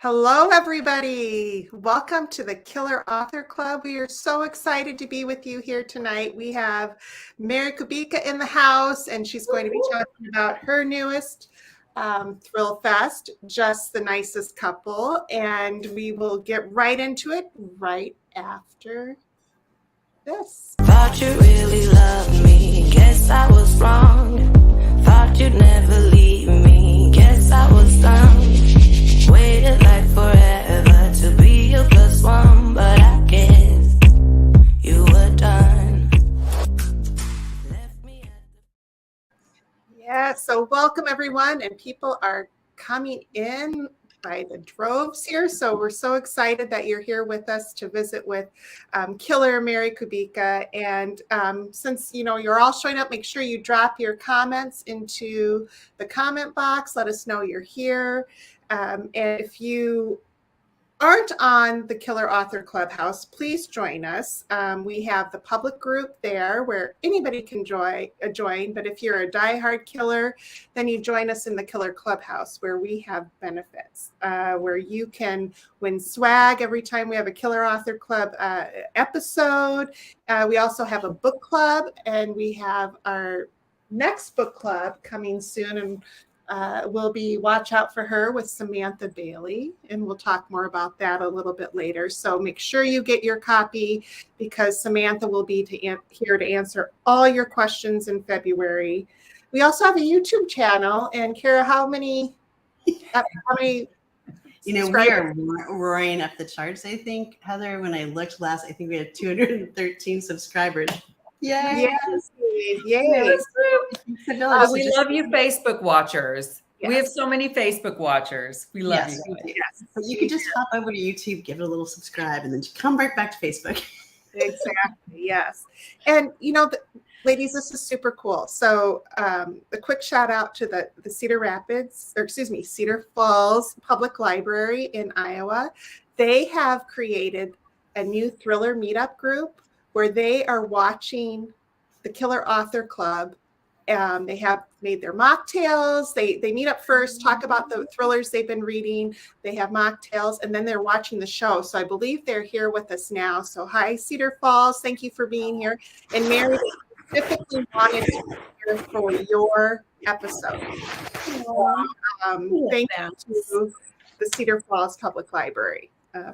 Hello, everybody. Welcome to the Killer Author Club. We are so excited to be with you here tonight. We have Mary Kubica in the house, and she's going to be talking about her newest thrill fest, Just the Nicest Couple. And we will get right into it right after this. Thought you really loved me, guess I was wrong. Thought you'd never leave me, guess I was dumb. Waited like forever to be your plus one, but I guess you were done. Yeah, so welcome everyone, and people are coming in by the droves here. So we're so excited that you're here with us to visit with Killer Mary Kubica. And since you're all showing up, make sure you drop your comments into the comment box. Let us know you're here. And if you aren't on the Killer Author Clubhouse, please join us. We have the public group there where anybody can join, but if you're a diehard killer, then you join us in the Killer Clubhouse where we have benefits, where you can win swag every time we have a Killer Author Club episode. We also have a book club, and we have our next book club coming soon, and we'll be Watch Out for Her with Samantha Bailey, and we'll talk more about that a little bit later. So make sure you get your copy, because Samantha will be here to answer all your questions in February. We also have a YouTube channel, and Kara, how many we are roaring up the charts, I think, Heather. When I looked last, I think we had 213 subscribers. Yay. Yes. We love you, Facebook watchers. Yes. We have so many Facebook watchers. We love you. Yes. So you can just hop over to YouTube, give it a little subscribe, and then come right back to Facebook. Exactly. Yes. And ladies, this is super cool. So a quick shout out to the Cedar Falls Public Library in Iowa. They have created a new thriller meetup group where they are watching the Killer Author Club. They have made their mocktails. They meet up first, talk about the thrillers they've been reading. They have mocktails, and then they're watching the show. So I believe they're here with us now. So hi, Cedar Falls. Thank you for being here. And Mary, they specifically wanted to be here for your episode. Thank you to the Cedar Falls Public Library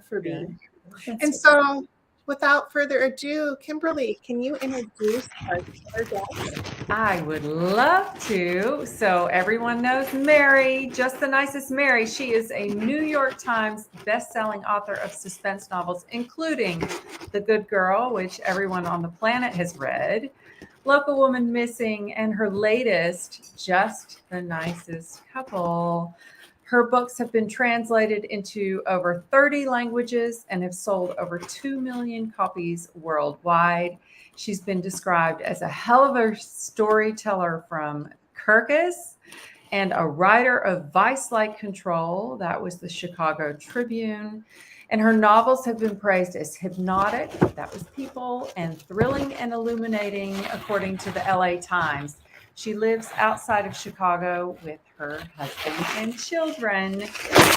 for being here. And so, without further ado, Kimberly, can you introduce our guest? I would love to. So everyone knows Mary, Just the Nicest Mary. She is a New York Times best-selling author of suspense novels, including The Good Girl, which everyone on the planet has read, Local Woman Missing, and her latest, Just the Nicest Couple. Her books have been translated into over 30 languages and have sold over 2 million copies worldwide. She's been described as a hell of a storyteller from Kirkus and a writer of Vice-like Control. That was the Chicago Tribune. And her novels have been praised as hypnotic, that was People, and thrilling and illuminating, according to the LA Times. She lives outside of Chicago with her husband and children.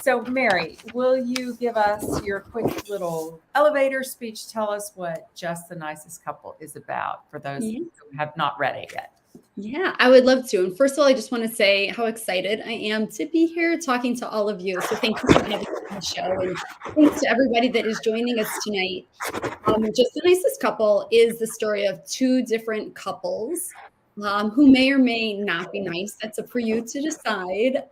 So, Mary, will you give us your quick little elevator speech? Tell us what Just the Nicest Couple is about for those who have not read it yet. Yeah, I would love to. And first of all, I just want to say how excited I am to be here talking to all of you. So thank you for having me on the show. And thanks to everybody that is joining us tonight. Just the Nicest Couple is the story of two different couples who may or may not be nice. That's up for you to decide.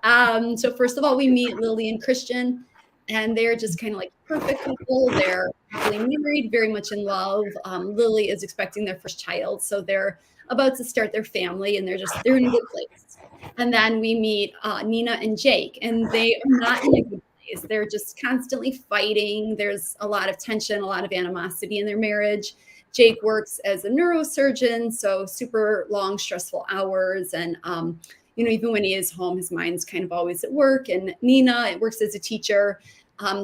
So first of all, we meet Lily and Christian, and they're just kind of like a perfect couple. They're happily married, very much in love. Lily is expecting their first child, so they're about to start their family, and they're in a good place. And then we meet Nina and Jake, and they are not in a good place. They're just constantly fighting. There's a lot of tension, a lot of animosity in their marriage. Jake works as a neurosurgeon, so super long, stressful hours. And, even when he is home, his mind's kind of always at work. And Nina works as a teacher.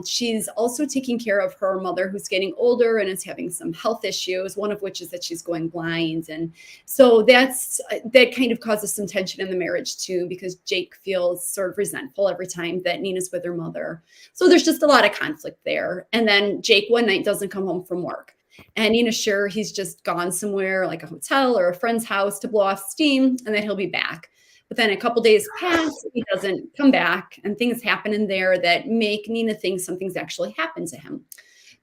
She's also taking care of her mother, who's getting older and is having some health issues, one of which is that she's going blind. And so that kind of causes some tension in the marriage too, because Jake feels sort of resentful every time that Nina's with her mother. So there's just a lot of conflict there. And then Jake one night doesn't come home from work. And Nina's sure he's just gone somewhere like a hotel or a friend's house to blow off steam and that he'll be back. But then a couple days pass, he doesn't come back, and things happen in there that make Nina think something's actually happened to him.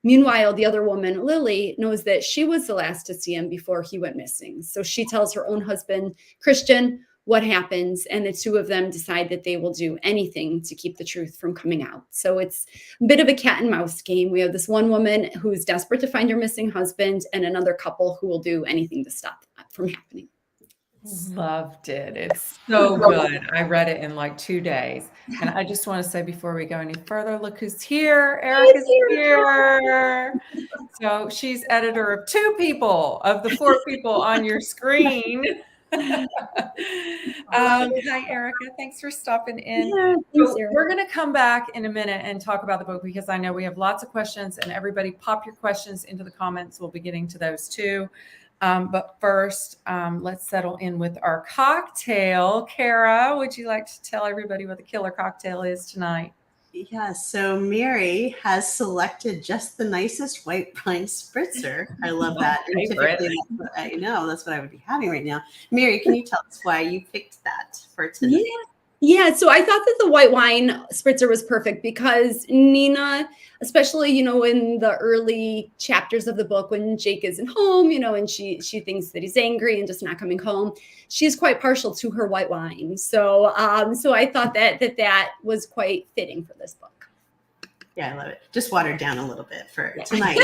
Meanwhile, the other woman, Lily, knows that she was the last to see him before he went missing. So she tells her own husband, Christian, what happens, and the two of them decide that they will do anything to keep the truth from coming out. So it's a bit of a cat and mouse game. We have this one woman who's desperate to find her missing husband, and another couple who will do anything to stop that from happening. Loved it. It's so good. I read it in like 2 days. And I just want to say before we go any further, look who's here. Erica's here. So she's editor of 2 people of the 4 people on your screen. Hi, Erica. Thanks for stopping in. Yeah, So we're going to come back in a minute and talk about the book, because I know we have lots of questions, and everybody pop your questions into the comments. We'll be getting to those too. But first, let's settle in with our cocktail. Kara, would you like to tell everybody what the killer cocktail is tonight? Yeah, so Mary has selected just the nicest white wine spritzer. I love that. And typically, that's what I would be having right now. Mary, can you tell us why you picked that for tonight? Yeah, so I thought that the white wine spritzer was perfect because Nina, especially, in the early chapters of the book when Jake isn't home, and she thinks that he's angry and just not coming home, she's quite partial to her white wine. So so I thought that was quite fitting for this book. Yeah, I love it. Just watered down a little bit for tonight.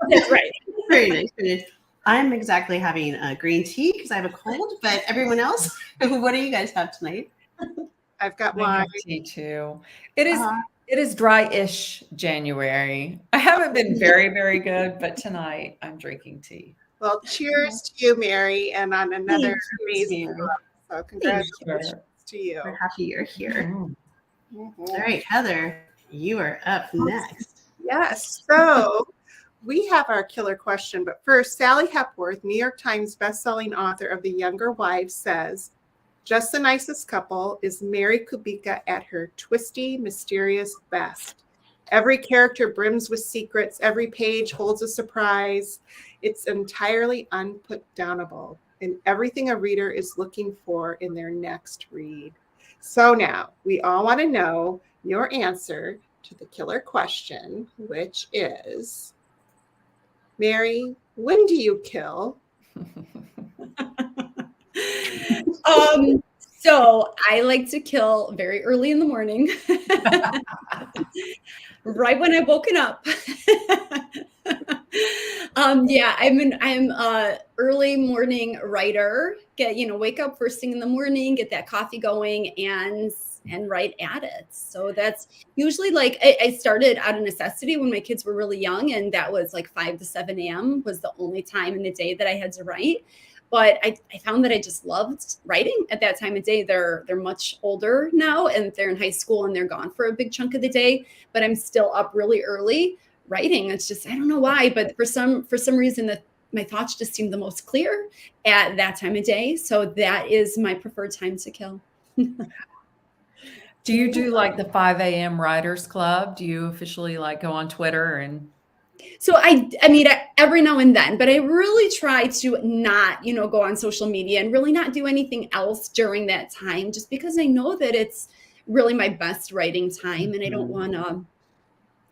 That's right. Very nice. I'm exactly having a green tea because I have a cold, but everyone else, what do you guys have tonight? I've got I have wine. tea too. It is dry-ish January. I haven't been very, very good, but tonight I'm drinking tea. Well, cheers to you, Mary, and on another amazing book. So congratulations to you. We're happy you're here. Mm-hmm. All right, Heather, you are up next. Yes. So we have our killer question, but first, Sally Hepworth, New York Times bestselling author of The Younger Wives, says, "Just the Nicest Couple is Mary Kubica at her twisty, mysterious best. Every character brims with secrets. Every page holds a surprise. It's entirely unputdownable, and everything a reader is looking for in their next read." So now we all want to know your answer to the killer question, which is, Mary, when do you kill? So I like to kill very early in the morning, right when I've woken up. I'm a early morning writer. Wake up first thing in the morning, get that coffee going, and write at it. So that's usually like I started out of necessity when my kids were really young, and that was like 5 to 7 a.m. was the only time in the day that I had to write. But I found that I just loved writing at that time of day. They're much older now, and they're in high school, and they're gone for a big chunk of the day. But I'm still up really early writing. It's just, I don't know why, but for some reason that my thoughts just seem the most clear at that time of day. So that is my preferred time to kill. Do you do like the 5 a.m. Writers Club? Do you officially like go on Twitter and? So I mean, every now and then, but I really try to not, go on social media and really not do anything else during that time, just because I know that it's really my best writing time, and I don't want to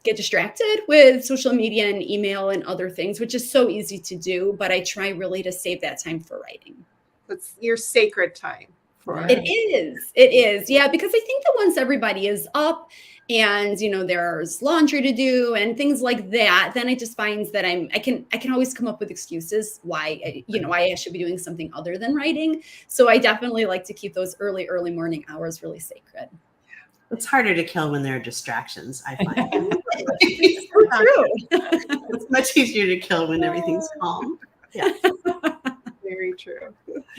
get distracted with social media and email and other things, which is so easy to do. But I try really to save that time for writing. It's your sacred time. It is. Yeah, because I think that once everybody is up and, there's laundry to do and things like that, then I just find that I can always come up with excuses why I should be doing something other than writing. So I definitely like to keep those early morning hours really sacred. It's harder to kill when there are distractions, I find. It's so true. It's much easier to kill when everything's calm. Yeah. Very true.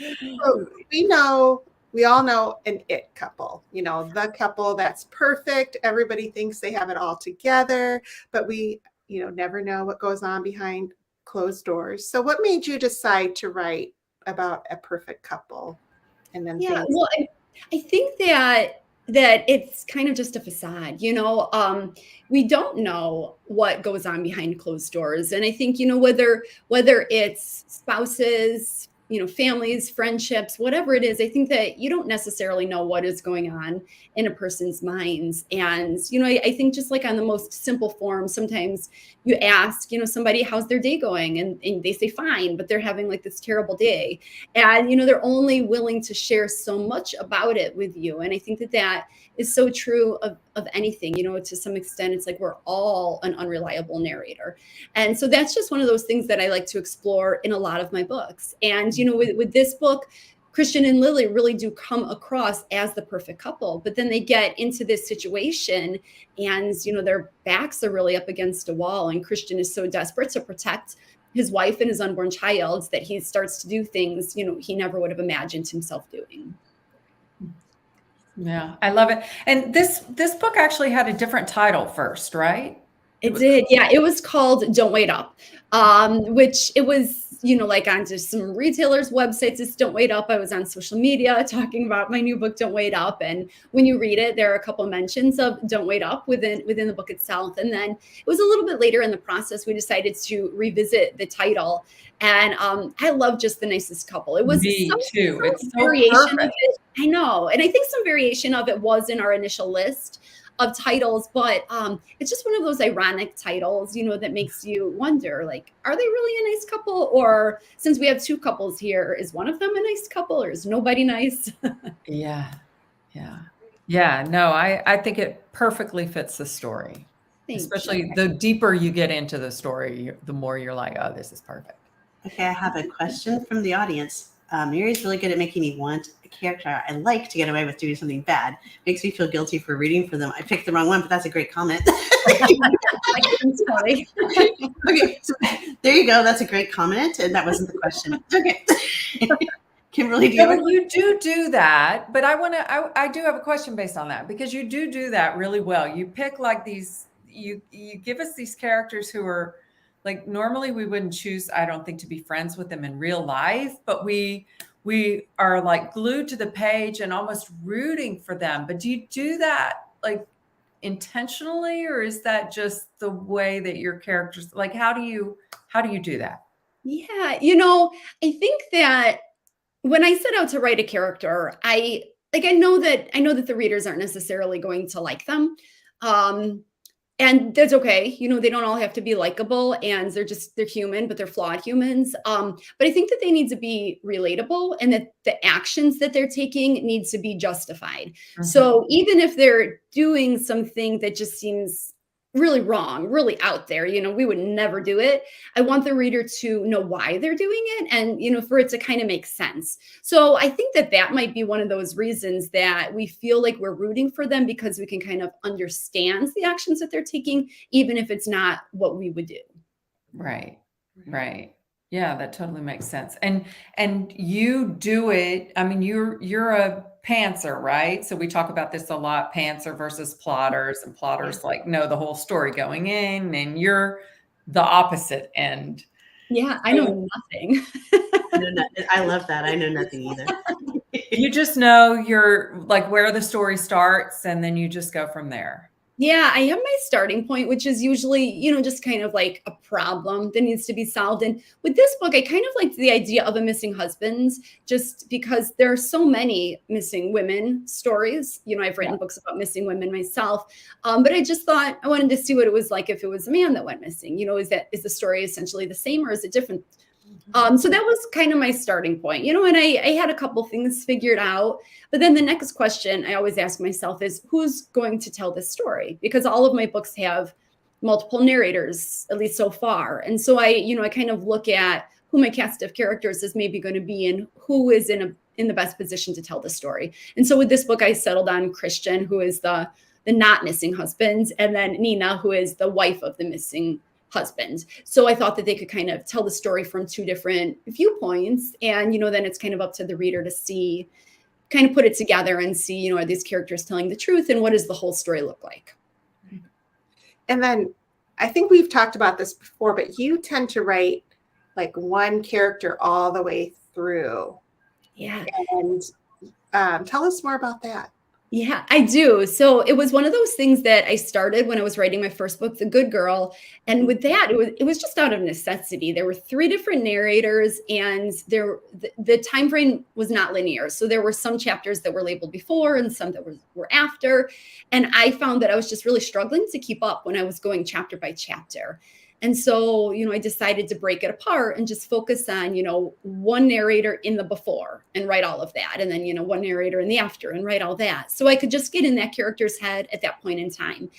So we know we all know an it couple, the couple that's perfect. Everybody thinks they have it all together, but we, never know what goes on behind closed doors. So what made you decide to write about a perfect couple? And then Yeah, things. well, I think that it's kind of just a facade, we don't know what goes on behind closed doors. And I think, whether it's spouses, families, friendships, whatever it is, I think that you don't necessarily know what is going on in a person's minds. And, I think just like on the most simple form, sometimes you ask, somebody, how's their day going? And they say fine, but they're having like this terrible day. And, they're only willing to share so much about it with you. And I think that is so true of anything, to some extent. It's like we're all an unreliable narrator. And so that's just one of those things that I like to explore in a lot of my books. And, with this book, Christian and Lily really do come across as the perfect couple, but then they get into this situation and, their backs are really up against a wall. And Christian is so desperate to protect his wife and his unborn child that he starts to do things, he never would have imagined himself doing. Yeah, I love it. And this book actually had a different title first, right? It did. Yeah. It was called Don't Wait Up, which it was, like on just some retailers' websites. It's Don't Wait Up. I was on social media talking about my new book, Don't Wait Up. And when you read it, there are a couple of mentions of Don't Wait Up within the book itself. And then it was a little bit later in the process, we decided to revisit the title. And I love Just the Nicest Couple. It was Me too. It's so variation perfect. of it. I know. And I think some variation of it was in our initial list of titles, but it's just one of those ironic titles, that makes you wonder, like, are they really a nice couple? Or since we have two couples here, is one of them a nice couple, or is nobody nice? Yeah. No, I think it perfectly fits the story. Especially the deeper you get into the story, the more you're like, oh, this is perfect. Okay, I have a question from the audience. Mary's really good at making me want a character I like to get away with doing something bad. Makes me feel guilty for rooting for them. I picked the wrong one, but that's a great comment. Sorry. Okay, so there you go. That's a great comment, and that wasn't the question. Okay. Kimberly, you do that, but I do have a question based on that, because you do that really well. You pick like these, you give us these characters who are like, normally we wouldn't choose, I don't think, to be friends with them in real life, but we are like glued to the page and almost rooting for them. But do you do that like intentionally, or is that just the way that your characters, like, how do you do that? Yeah, I think that when I set out to write a character, I know that the readers aren't necessarily going to like them. And that's okay. They don't all have to be likable, and they're human, but they're flawed humans. But I think that they need to be relatable, and that the actions that they're taking need to be justified. Mm-hmm. So even if they're doing something that just seems really wrong, really out there, we would never do it, I want the reader to know why they're doing it, and for it to kind of make sense. So I think that might be one of those reasons that we feel like we're rooting for them, because we can kind of understand the actions that they're taking, even if it's not what we would do. Right. Yeah, that totally makes sense. And you do it, I mean, you're a pantser, right? So we talk about this a lot, pantser versus plotters, and plotters like know the whole story going in, and you're the opposite end. Yeah, I know nothing. I love that. I know nothing either. You just know you're like where the story starts, and then you just go from there. Yeah, I have my starting point, which is usually, just kind of like a problem that needs to be solved. And with this book, I kind of liked the idea of a missing husband, just because there are so many missing women stories. I've written books about missing women myself, but I just thought I wanted to see what it was like if it was a man that went missing. Is the story essentially the same, or is it different? So that was kind of my starting point, and I had a couple things figured out. But then the next question I always ask myself is, who's going to tell this story? Because all of my books have multiple narrators, at least so far. And so I kind of look at who my cast of characters is maybe going to be, and who is in the best position to tell the story. And so with this book, I settled on Christian, who is the not missing husband, and then Nina, who is the wife of the missing husband. So I thought that they could kind of tell the story from two different viewpoints. And, then it's kind of up to the reader to see, kind of put it together and see, you know, are these characters telling the truth and what does the whole story look like? And then I think we've talked about this before, but you tend to write like one character all the way through. Yeah. And tell us more about that. Yeah, I do. So it was one of those things that I started when I was writing my first book, The Good Girl. And with that, it was just out of necessity. There were 3 different narrators, and the time frame was not linear. So there were some chapters that were labeled before and some that were after. And I found that I was just really struggling to keep up when I was going chapter by chapter. And so, you know, I decided to break it apart and just focus on, you know, one narrator in the before and write all of that. And then, you know, one narrator in the after and write all that. So I could just get in that character's head at that point in time.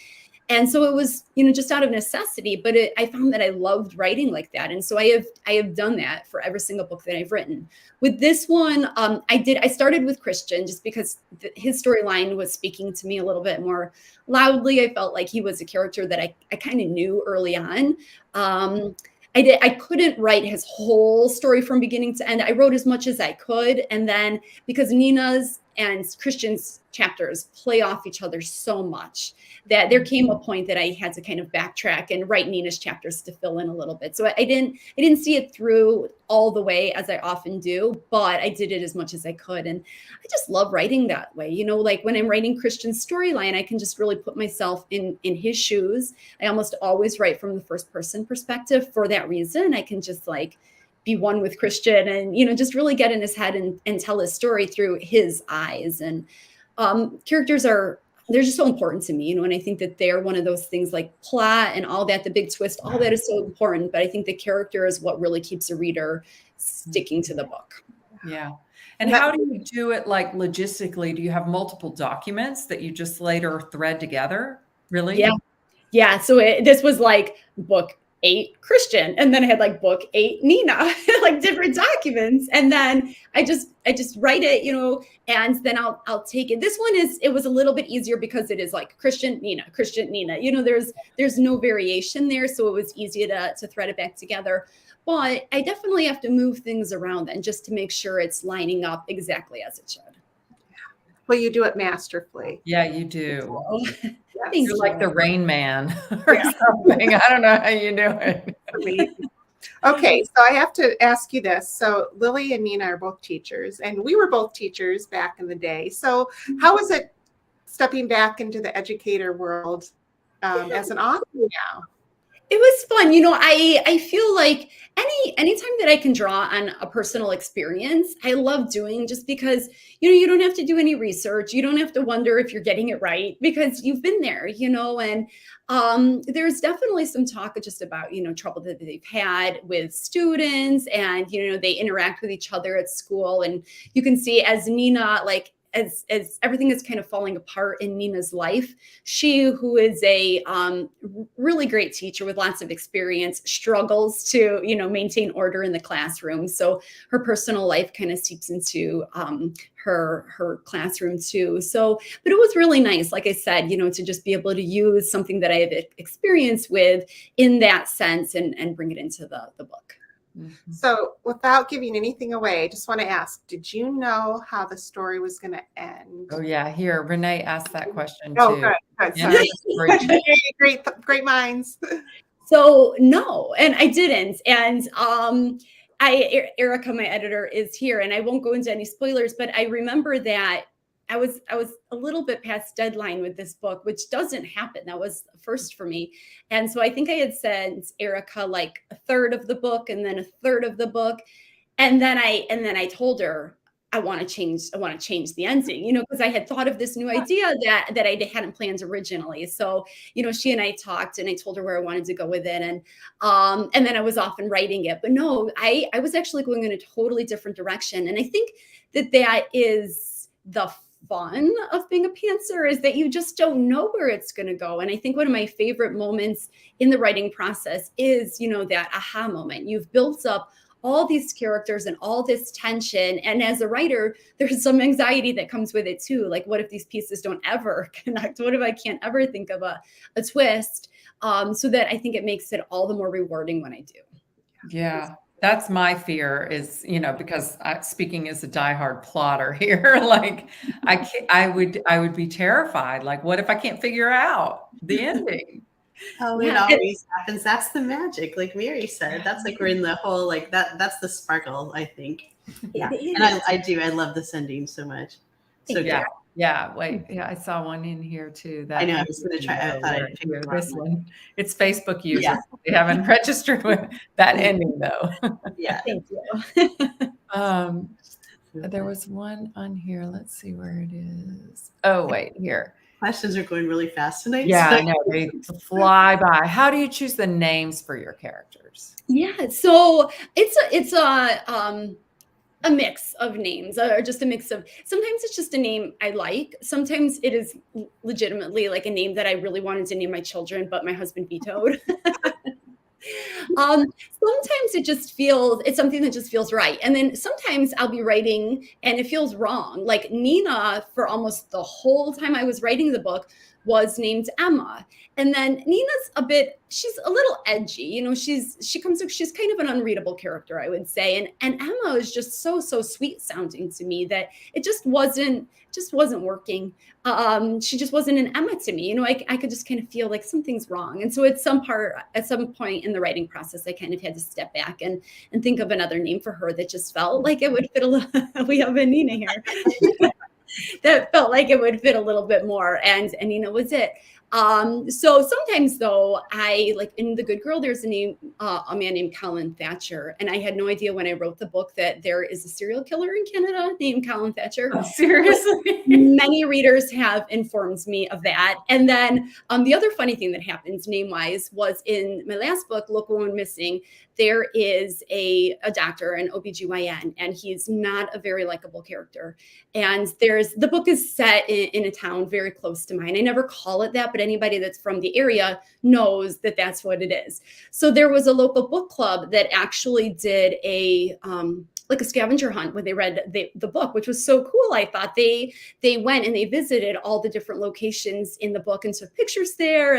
And so it was, you know, just out of necessity, but I found that I loved writing like that. And so I have done that for every single book that I've written. With this one, I started with Christian just because his storyline was speaking to me a little bit more loudly. I felt like he was a character that I kind of knew early on. I couldn't write his whole story from beginning to end. I wrote as much as I could. And then because Nina's and Christian's chapters play off each other so much that there came a point that I had to kind of backtrack and write Nina's chapters to fill in a little bit. So I didn't see it through all the way as I often do, but I did it as much as I could. And I just love writing that way. You know, like when I'm writing Christian's storyline, I can just really put myself in his shoes. I almost always write from the first person perspective for that reason. I can just like be one with Christian and, you know, just really get in his head and tell his story through his eyes. And characters they're just so important to me, you know, and I think that they're one of those things like plot and all that, the big twist, all that is so important. But I think the character is what really keeps a reader sticking to the book. Yeah. And how do you do it like logistically? Do you have multiple documents that you just later thread together? Really? Yeah. Yeah. So this was like book 8 Christian, and then I had like book 8 Nina, like different documents, and then I just write it, you know, and then I'll take it. This one it was a little bit easier because it is like Christian Nina, you know, there's no variation there, so it was easy to thread it back together. But I definitely have to move things around and just to make sure it's lining up exactly as it should. Well, you do it masterfully. Yeah, you do. Thank You're you. like the Rain Man or something. I don't know how you do it. Okay, so I have to ask you this. So Lily and Nina are both teachers, and we were both teachers back in the day. So how is it stepping back into the educator world as an author now? It was fun. You know, I feel like anytime that I can draw on a personal experience, I love doing, just because, you know, you don't have to do any research. You don't have to wonder if you're getting it right because you've been there, you know, and there's definitely some talk just about, you know, trouble that they've had with students and, you know, they interact with each other at school. And you can see as Nina, like, as everything is kind of falling apart in Nina's life, she, who is a really great teacher with lots of experience, struggles to, you know, maintain order in the classroom. So her personal life kind of seeps into her classroom too. So, but it was really nice, like I said, you know, to just be able to use something that I have experience with in that sense and bring it into the book. Mm-hmm. So without giving anything away, I just want to ask, did you know how the story was going to end? Oh yeah, here, Renee asked that question Oh, too. good. Yeah, Sorry. Great minds. So no, and I didn't. And Erica, my editor, is here, and I won't go into any spoilers, but I remember that I was a little bit past deadline with this book, which doesn't happen. That was a first for me. And so I think I had sent Erica like a third of the book and then a third of the book. And then I told her I want to change the ending, you know, because I had thought of this new idea that I hadn't planned originally. So, you know, she and I talked and I told her where I wanted to go with it. And then I was off and writing it. But no, I was actually going in a totally different direction. And I think that is the fun of being a pantser, is that you just don't know where it's going to go. And I think one of my favorite moments in the writing process is, you know, that aha moment. You've built up all these characters and all this tension. And as a writer, there's some anxiety that comes with it too. Like, what if these pieces don't ever connect? What if I can't ever think of a twist? So that I think it makes it all the more rewarding when I do. Yeah. That's my fear is, because speaking as a diehard plotter here, like I would be terrified. Like, what if I can't figure out the ending? Oh, it always happens. That's the magic, like Mary said. That's like we're in the whole that's the sparkle, I think. Yeah. And I love this ending so much. So yeah. good. Yeah. Wait. Yeah, I saw one in here too. That I know I was gonna try. I thought I'd pick this one. It's Facebook users. Yeah. They haven't registered with that ending though. Yeah. Thank you. There was one on here. Let's see where it is. Oh, wait, here. Questions are going really fast tonight. Yeah, I know. They fly by. How do you choose the names for your characters? Yeah, so it's a mix of names, or just a mix of, sometimes it's just a name I like. Sometimes it is legitimately like a name that I really wanted to name my children, but my husband vetoed. Sometimes it's something that just feels right. And then sometimes I'll be writing and it feels wrong. Like Nina, for almost the whole time I was writing the book, was named Emma. And then Nina's she's a little edgy. She's kind of an unreadable character, I would say. And Emma is just so sweet sounding to me that it just wasn't working. She just wasn't an Emma to me. I could just kind of feel like something's wrong. And so at some point in the writing process, I kind of had to step back and think of another name for her that just felt like it would fit a little. We have a Nina here. That felt like it would fit a little bit more, and Nina was it. So sometimes though, I like in The Good Girl, there's a man named Colin Thatcher, and I had no idea when I wrote the book that there is a serial killer in Canada named Colin Thatcher. Oh, seriously? Many readers have informed me of that. And then the other funny thing that happened name-wise was in my last book, Look What Went Missing, there is a doctor, an OBGYN, and he's not a very likable character. And the book is set in a town very close to mine. I never call it that, but anybody that's from the area knows that that's what it is. So there was a local book club that actually did a scavenger hunt when they read the book, which was so cool. I thought they went and they visited all the different locations in the book and took pictures there.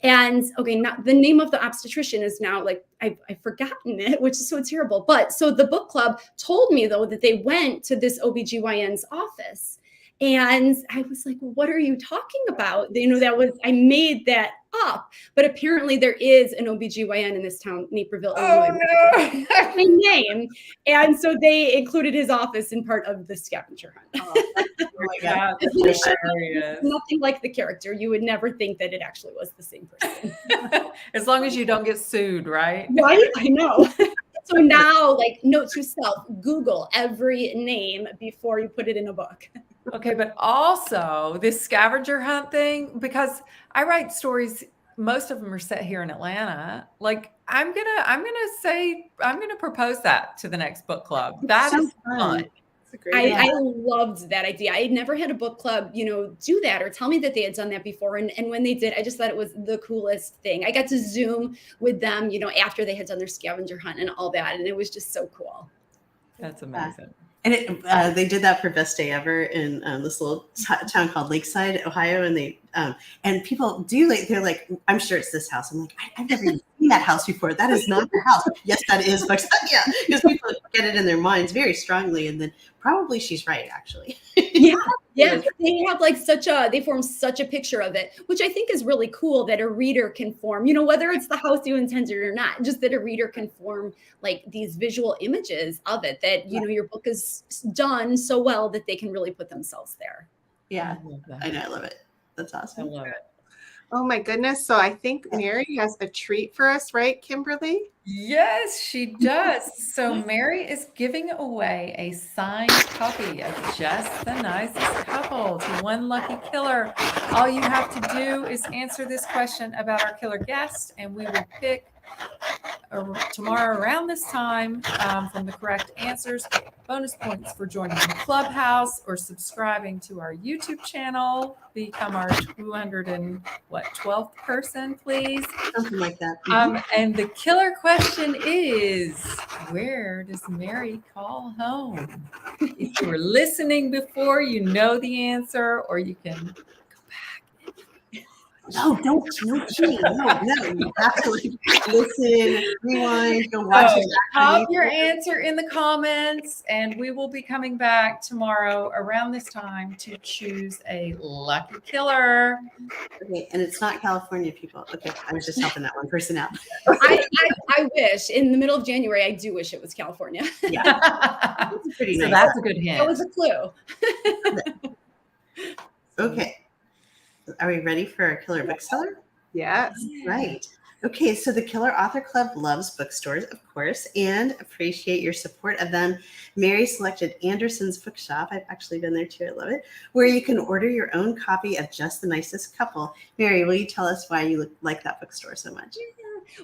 And okay, now the name of the obstetrician is now like, I've forgotten it, which is so terrible. But so the book club told me though, that they went to this OBGYN's office. And I was like, what are you talking about? I made that up, but apparently there is an OBGYN in this town, Naperville, Illinois. Oh, no. My name. And so they included his office in part of the scavenger hunt. Oh my God. That's hilarious. Nothing like the character. You would never think that it actually was the same person. As long as you don't get sued, right? Right? I know. So now, like, note to self, Google every name before you put it in a book. Okay, but also this scavenger hunt thing, because I write stories, most of them are set here in Atlanta. Like I'm gonna propose that to the next book club. That is fun. I loved that idea. I had never had a book club, do that or tell me that they had done that before. And when they did, I just thought it was the coolest thing. I got to Zoom with them, after they had done their scavenger hunt and all that. And it was just so cool. That's amazing. And they did that for Best Day Ever in this little town called Lakeside, Ohio. And and people they're like, I'm sure it's this house. I'm like, I've never even seen that house before. That is not the house. Yes, that is. But yeah, because people get it in their minds very strongly. And then probably she's right, actually. Yeah. They have they form such a picture of it, which I think is really cool that a reader can form, whether it's the house you intended or not, just that a reader can form like these visual images of it, that, your book is done so well that they can really put themselves there. Yeah. I know. I love it. That's awesome. I love it. Oh my goodness. So I think Mary has a treat for us, right, Kimberly? Yes, she does. So Mary is giving away a signed copy of Just the Nicest Couple to one lucky killer. All you have to do is answer this question about our killer guest, and we will pick tomorrow around this time from the correct answers. Bonus points for joining the clubhouse or subscribing to our YouTube channel. Become our 212th person, please. Something like that. And the killer question is, where does Mary call home? If you were listening before, you know the answer, or you can go back. No, no cheating. No. You have to listen, rewind, go watch So it. pop your answer in the comments, and we will be coming back tomorrow around this time to choose a lucky killer. Okay, and it's not California, people. Okay, I was just helping that one person out. I wish in the middle of January, I do wish it was California. Yeah, pretty So nice. that's a good hint. That was a clue. Okay, are we ready for a killer bookseller? Yes. Right. Okay, so the Killer Author Club loves bookstores, of course, and appreciate your support of them. Mary selected Anderson's Bookshop. I've actually been there too. I love it. Where you can order your own copy of Just the Nicest Couple. Mary, will you tell us why you like that bookstore so much?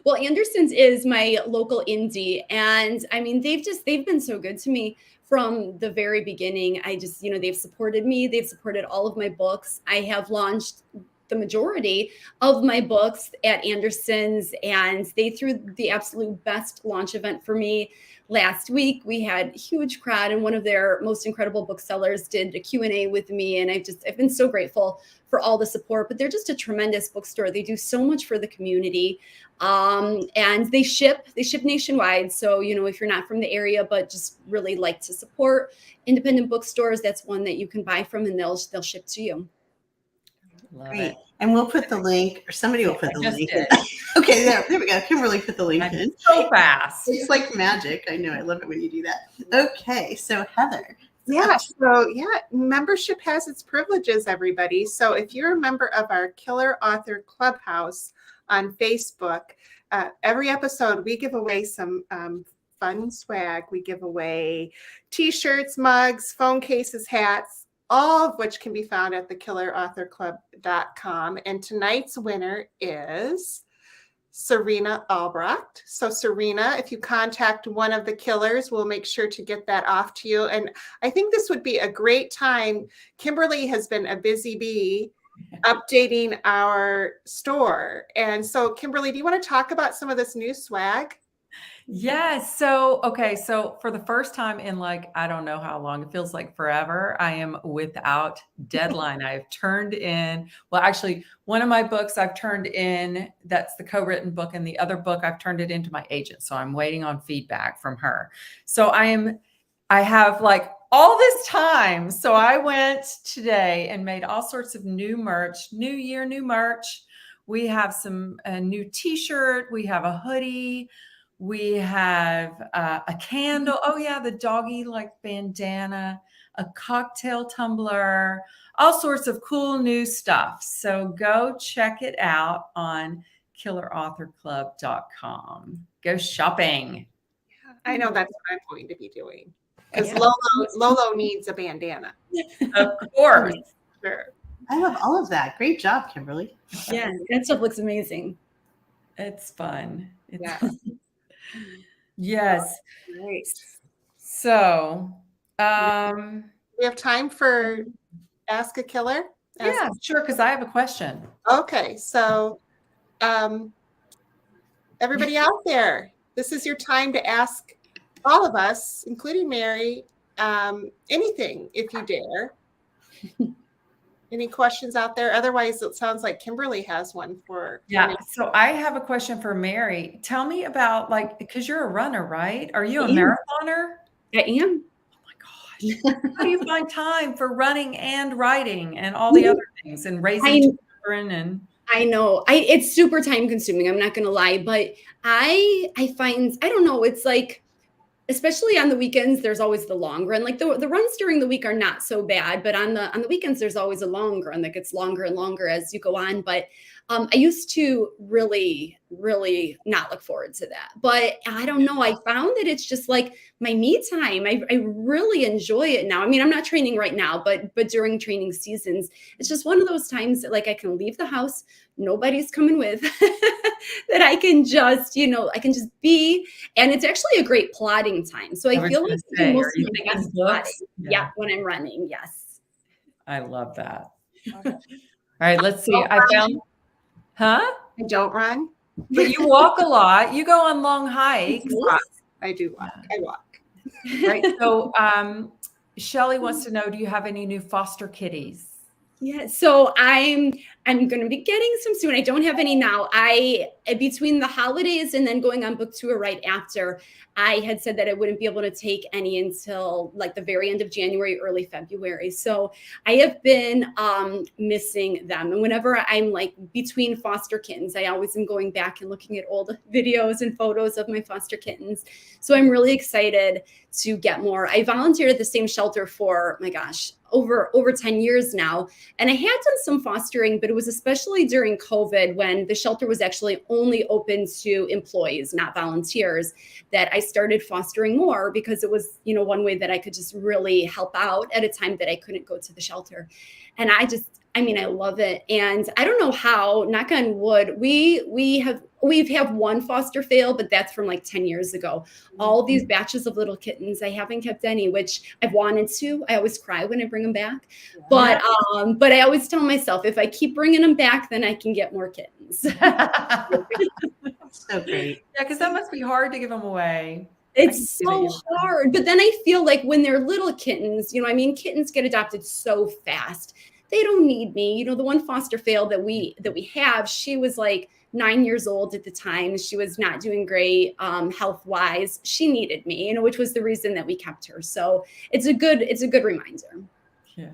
Well, Anderson's is my local indie, and I mean, they've been so good to me from the very beginning. I just, they've supported me. They've supported all of my books. I have launched the majority of my books at Anderson's, and they threw the absolute best launch event for me last week. We had a huge crowd, and one of their most incredible booksellers did a Q&A with me, and I've been so grateful for all the support. But they're just a tremendous bookstore. They do so much for the community, and they ship nationwide. So if you're not from the area but just really like to support independent bookstores, that's one that you can buy from, and they'll ship to you. Love Great. it. And we'll put the link, or somebody will put the Just link. did. Okay, there we go. Kimberly put the link in. So fast. It's like magic. I know. I love it when you do that. Okay, so Heather. Yeah. So membership has its privileges, everybody. So if you're a member of our Killer Author Clubhouse on Facebook, every episode we give away some fun swag. We give away T-shirts, mugs, phone cases, hats, all of which can be found at thekillerauthorclub.com. And tonight's winner is Serena Albrecht. So Serena, if you contact one of the killers, we'll make sure to get that off to you. And I think this would be a great time. Kimberly has been a busy bee updating our store. And so Kimberly, do you want to talk about some of this new swag? Yes. So for the first time in I don't know how long, it feels like forever, I am without deadline. I have turned in, actually, one of my books I've turned in, that's the co-written book, and the other book I've turned it into my agent. So I'm waiting on feedback from her. So I have all this time. So I went today and made all sorts of new merch, new year, new merch. We have some new t-shirt. We have a hoodie. We have a candle. Oh yeah, the doggy bandana, a cocktail tumbler, all sorts of cool new stuff. So go check it out on killerauthorclub.com. Go shopping. I know that's what I'm going to be doing because Lolo needs a bandana. Of course. Sure. I love all of that. Great job, Kimberly. Yeah, that stuff looks amazing. It's fun. Yeah. Yes. Great. So, we have time for Ask a Killer? Yeah, sure, because I have a question. Okay, so everybody out there, this is your time to ask all of us, including Mary, anything if you dare. Any questions out there? Otherwise, it sounds like Kimberly has one for. Yeah. So I have a question for Mary. Tell me about because you're a runner, right? Are you a marathoner? I am. Oh my gosh. How do you find time for running and writing and all the other things and raising children and? I know it's super time consuming. I'm not going to lie, but I find, I don't know. It's especially on the weekends, there's always the long run. The runs during the week are not so bad, but on the weekends, there's always a long run that gets longer and longer as you go on. But I used to really, really not look forward to that. But I don't know. I found that it's just my me time. I really enjoy it now. I mean, I'm not training right now, but during training seasons, it's just one of those times that I can leave the house. Nobody's coming with that I can just, I can just be, and it's actually a great plotting time. So I feel like I do most of my best plotting. Yeah, when I'm running. Yes. I love that. All right, let's see. I found, I don't run. But you walk a lot. You go on long hikes. I do walk. I walk. Right. So Shelly wants to know, do you have any new foster kitties? Yeah, so I'm going to be getting some soon. I don't have any now. Between the holidays and then going on book tour right after, I had said that I wouldn't be able to take any until like the very end of January, early February. So I have been missing them. And whenever I'm like between foster kittens, I always am going back and looking at old videos and photos of my foster kittens. So I'm really excited to get more. I volunteered at the same shelter for, my gosh, over 10 years now. And I had done some fostering, but it was especially during COVID when the shelter was actually only open to employees, not volunteers, that I started fostering more because it was, one way that I could just really help out at a time that I couldn't go to the shelter. And I love it. And I don't know how, knock on wood, we've had one foster fail, but that's from like 10 years ago. All these batches of little kittens, I haven't kept any, which I've wanted to. I always cry when I bring them back. But I always tell myself, if I keep bringing them back, then I can get more kittens. So great. Yeah, because that must be hard to give them away. It's so hard. But then I feel like when they're little kittens, kittens get adopted so fast. They don't need me. The one foster fail that we have, she was like 9 years old at the time. She was not doing great health wise. She needed me, which was the reason that we kept her. So it's a good reminder. Yeah,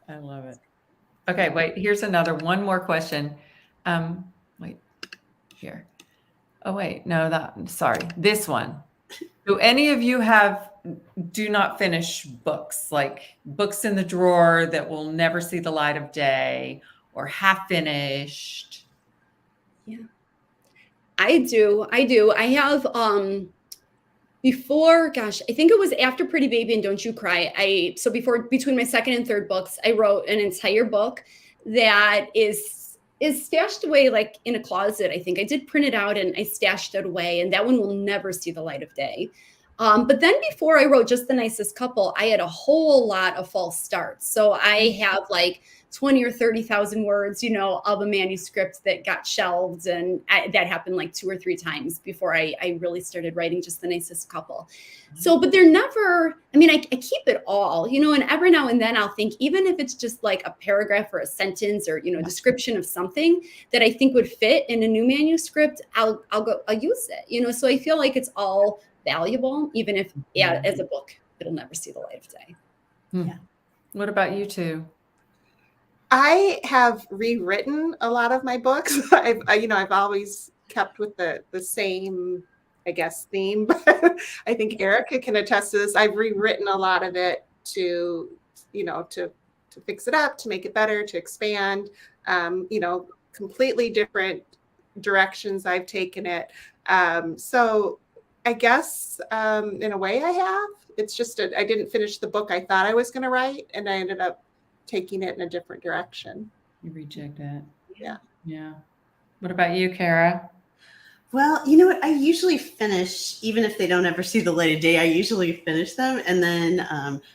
I love it. Okay, wait, here's one more question. Wait, here. Oh, wait, no, sorry, this one. Do any of you have do not finish books, like books in the drawer that will never see the light of day or half finished? Yeah, I do. I have, before, gosh, I think it was after Pretty Baby and Don't You Cry. Between my second and third books, I wrote an entire book that is stashed away like in a closet. I think I did print it out and I stashed it away, and that one will never see the light of day. But then before I wrote Just the Nicest Couple, I had a whole lot of false starts. So I have like 20 or 30,000 words, of a manuscript that got shelved. And that happened like 2 or 3 times before I really started writing Just the Nicest Couple. So, but they're never, I keep it all, and every now and then I'll think, even if it's just like a paragraph or a sentence or, description of something that I think would fit in a new manuscript, I'll use it, so I feel like it's all valuable, even if as a book, it'll never see the light of day. Yeah. What about you two? I have rewritten a lot of my books. I've always kept with the same, I guess, theme, but I think Erica can attest to this. I've rewritten a lot of it to fix it up, to make it better, to expand, completely different directions I've taken it. So I guess in a way I have. It's just I didn't finish the book I thought I was going to write, and I ended up taking it in a different direction. You reject it. Yeah. Yeah. What about you, Kara? Well, you know what? I usually finish, even if they don't ever see the light of day, I usually finish them. And then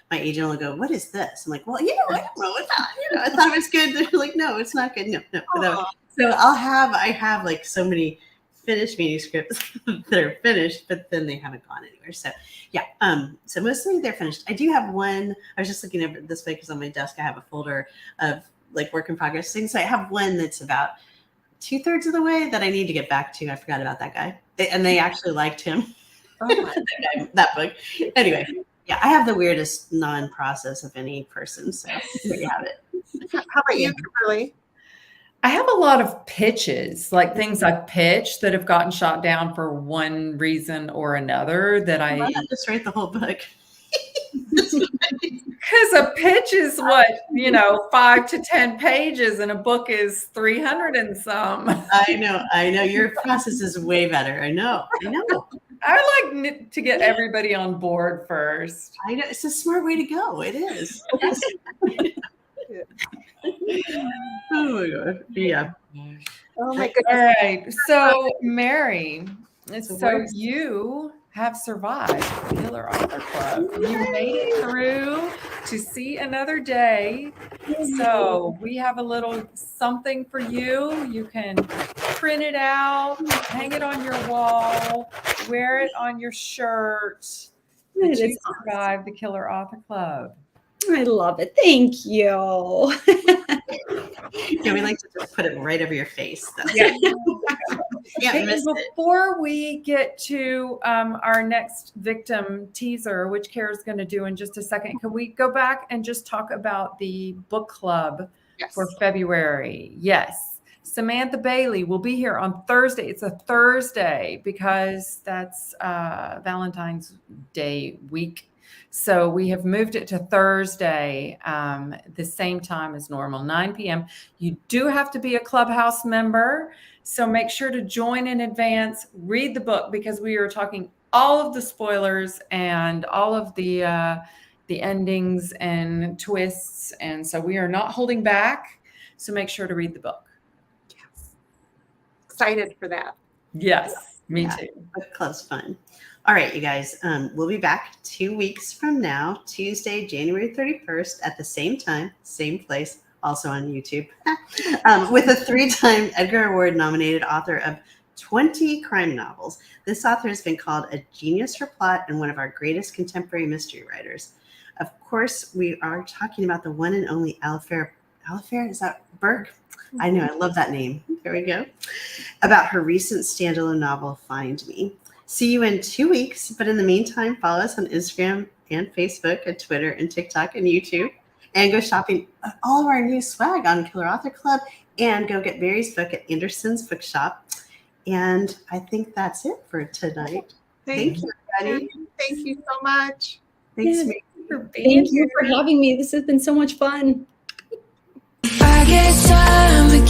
my agent will go, "What is this?" I'm like, "Well, I don't know. It's not, I thought it was good." They're like, "No, it's not good. No." So I have like so many finished manuscripts that are finished, but then they haven't gone anywhere. So yeah. So mostly they're finished. I do have one. I was just looking over this way because on my desk, I have a folder of like work in progress things. So I have one that's about 2/3 of the way that I need to get back to. I forgot about that guy. And they actually liked him. That book. Anyway, yeah, I have the weirdest non-process of any person. So there you have it. How about you, Kimberly? I have a lot of pitches, like things I've pitched that have gotten shot down for one reason or another that Why not just write the whole book? Because a pitch is 5 to 10 pages and a book is 300 and some. I know. Your process is way better. I know. I like to get everybody on board first. I know. It's a smart way to go. It is. Yes. Oh my God. Yeah. Oh my goodness. All right. So Mary, you have survived the Killer Author Club. You made it through to see another day. So we have a little something for you. You can print it out, hang it on your wall, wear it on your shirt. That you survived the Killer Author Club. I love it. Thank you. Yeah, we like to just put it right over your face. That's Yeah. Can't miss it. Before we get to our next victim teaser, which Kara's going to do in just a second, can we go back and just talk about the book club for February? Yes. Samantha Bailey will be here on Thursday. It's a Thursday because that's Valentine's Day week. So we have moved it to Thursday, the same time as normal, 9 p.m. You do have to be a Clubhouse member. So make sure to join in advance, read the book, because we are talking all of the spoilers and all of the endings and twists. And so we are not holding back. So make sure to read the book. Yes. Excited for that. Yes, me too. Book club's fun. All right, you guys, we'll be back 2 weeks from now, Tuesday, January 31st at the same time, same place, also on YouTube, with a 3-time Edgar Award nominated author of 20 crime novels. This author has been called a genius for plot and one of our greatest contemporary mystery writers. Of course, we are talking about the one and only Alifair, is that Burke? I know, I love that name. There we go. About her recent standalone novel, Find Me. See you in 2 weeks, but in the meantime, follow us on Instagram and Facebook and Twitter and TikTok and YouTube, and go shopping all of our new swag on Killer Author Club, and go get Mary's book at Anderson's Bookshop. And I think that's it for tonight. Thank you, everybody. Thank you so much. Thanks, Yeah. Mary. Thank you for having me. This has been so much fun. I get tired.